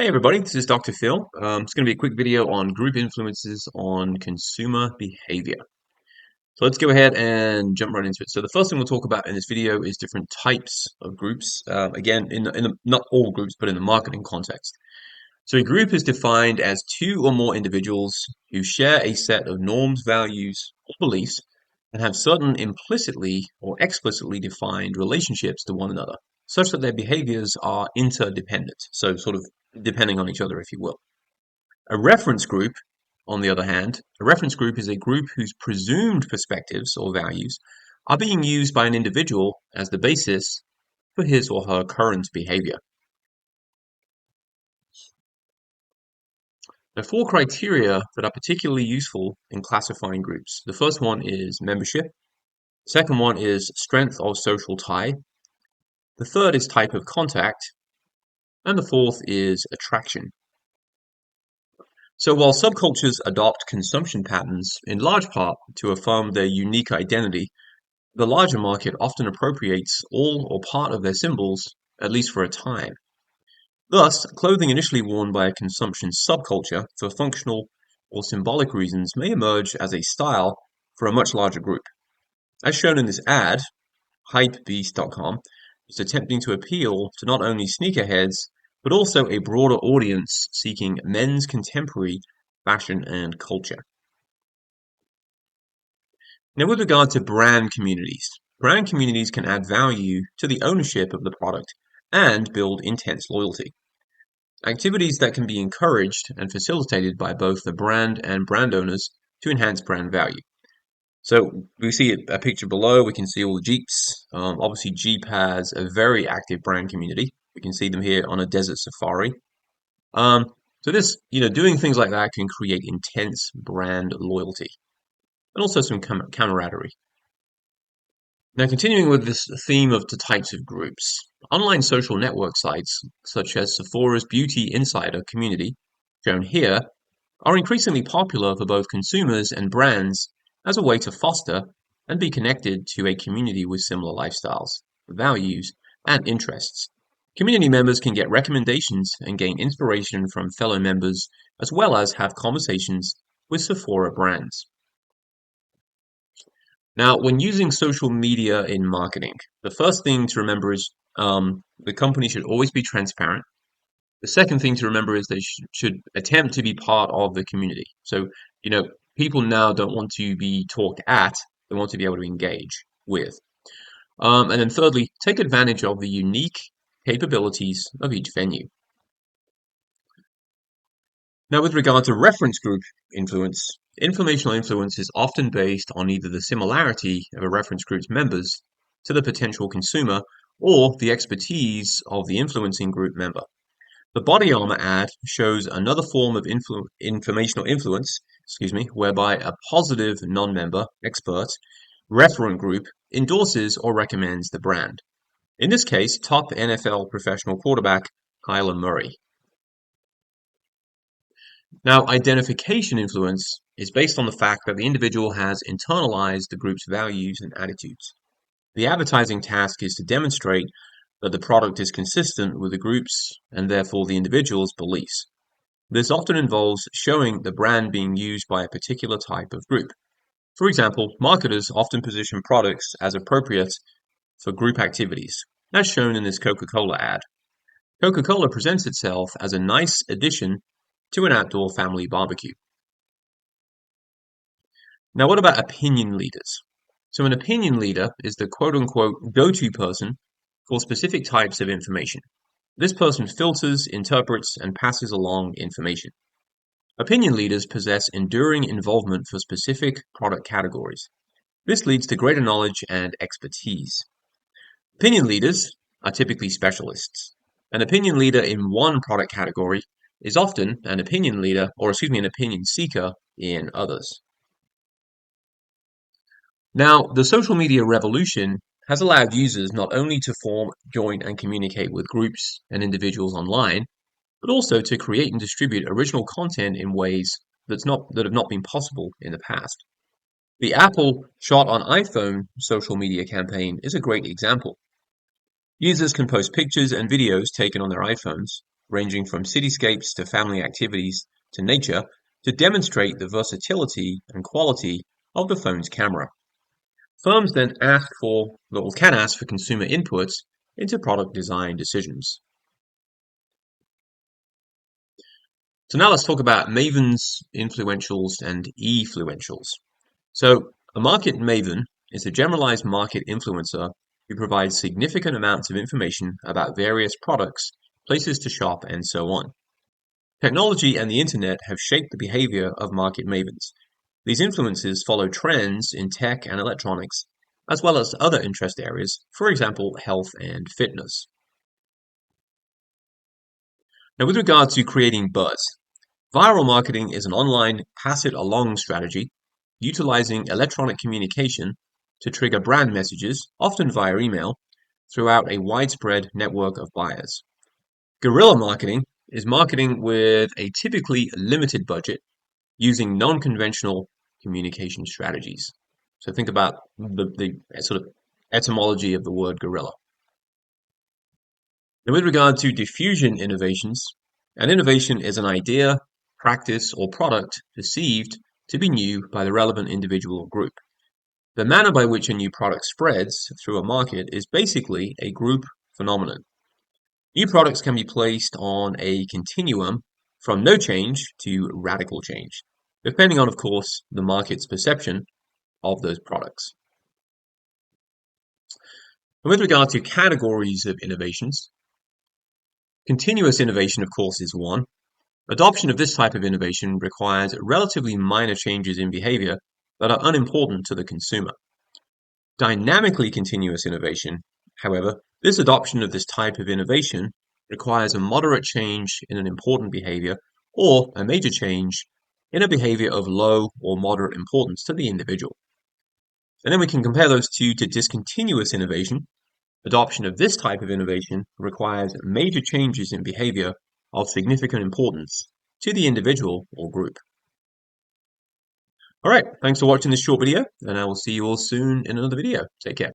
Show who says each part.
Speaker 1: Hey everybody, this is Dr. Phil. It's going to be a quick video on group influences on consumer behavior. So let's go ahead and jump right into it. So the first thing we'll talk about in this video is different types of groups. Again, not all groups, but in the marketing context. So a group is defined as two or more individuals who share a set of norms, values, or beliefs and have certain implicitly or explicitly defined relationships to one another, such that their behaviors are interdependent. So sort of depending on each other, if you will. A reference group, on the other hand, a reference group is a group whose presumed perspectives or values are being used by an individual as the basis for his or her current behavior. There are four criteria that are particularly useful in classifying groups. The first one is membership. The second one is strength of social tie. The third is type of contact. And the fourth is attraction. So while subcultures adopt consumption patterns in large part to affirm their unique identity, the larger market often appropriates all or part of their symbols, at least for a time. Thus, clothing initially worn by a consumption subculture for functional or symbolic reasons may emerge as a style for a much larger group. As shown in this ad, Hypebeast.com is attempting to appeal to not only sneakerheads, but also a broader audience seeking men's contemporary fashion and culture. Now, with regard to brand communities can add value to the ownership of the product and build intense loyalty. Activities that can be encouraged and facilitated by both the brand and brand owners to enhance brand value. So we see a picture below, we can see all the Jeeps. Obviously, Jeep has a very active brand community. We can see them here on a desert safari. So doing things like that can create intense brand loyalty and also some camaraderie. Now, continuing with this theme of the types of groups, online social network sites such as Sephora's Beauty Insider community, shown here, are increasingly popular for both consumers and brands as a way to foster and be connected to a community with similar lifestyles, values, and interests. Community members can get recommendations and gain inspiration from fellow members, as well as have conversations with Sephora brands. Now, when using social media in marketing, the first thing to remember is the company should always be transparent. The second thing to remember is they should attempt to be part of the community. So, people now don't want to be talked at, they want to be able to engage with. And then thirdly, take advantage of the unique capabilities of each venue. Now, with regard to reference group influence, informational influence is often based on either the similarity of a reference group's members to the potential consumer or the expertise of the influencing group member. The Body Armor ad shows another form of informational influence, whereby a positive non-member expert referent group endorses or recommends the brand. In this case, top NFL professional quarterback Kyler Murray. Now, identification influence is based on the fact that the individual has internalized the group's values and attitudes. The advertising task is to demonstrate that the product is consistent with the group's and therefore the individual's beliefs. This often involves showing the brand being used by a particular type of group. For example, marketers often position products as appropriate for group activities, as shown in this Coca-Cola ad. Coca-Cola presents itself as a nice addition to an outdoor family barbecue. Now, what about opinion leaders? So an opinion leader is the quote-unquote go-to person for specific types of information. This person filters, interprets, and passes along information. Opinion leaders possess enduring involvement for specific product categories. This leads to greater knowledge and expertise. Opinion leaders are typically specialists. An opinion leader in one product category is often an opinion leader, an opinion seeker in others. Now, the social media revolution has allowed users not only to form, join, and communicate with groups and individuals online, but also to create and distribute original content in ways that have not been possible in the past. The Apple Shot on iPhone social media campaign is a great example. Users can post pictures and videos taken on their iPhones, ranging from cityscapes to family activities to nature, to demonstrate the versatility and quality of the phone's camera. Firms then can ask for consumer inputs into product design decisions. So now let's talk about mavens, influentials, and e-fluentials. So a market maven is a generalized market influencer who provides significant amounts of information about various products, places to shop, and so on. Technology and the internet have shaped the behavior of market mavens. These influences follow trends in tech and electronics, as well as other interest areas, for example, health and fitness. Now, with regard to creating buzz, viral marketing is an online pass-it-along strategy utilizing electronic communication to trigger brand messages, often via email, throughout a widespread network of buyers. Guerrilla marketing is marketing with a typically limited budget using non-conventional communication strategies. So think about the sort of etymology of the word guerrilla. Now, with regard to diffusion innovations, an innovation is an idea, practice, or product perceived to be new by the relevant individual or group. The manner by which a new product spreads through a market is basically a group phenomenon. New products can be placed on a continuum from no change to radical change, depending on, of course, the market's perception of those products. And with regard to categories of innovations, continuous innovation, of course, is one. Adoption of this type of innovation requires relatively minor changes in behavior that are unimportant to the consumer. Dynamically continuous innovation, however, this adoption of this type of innovation requires a moderate change in an important behavior or a major change in a behavior of low or moderate importance to the individual. And then we can compare those two to discontinuous innovation. Adoption of this type of innovation requires major changes in behavior of significant importance to the individual or group. All right, thanks for watching this short video, and I will see you all soon in another video. Take care.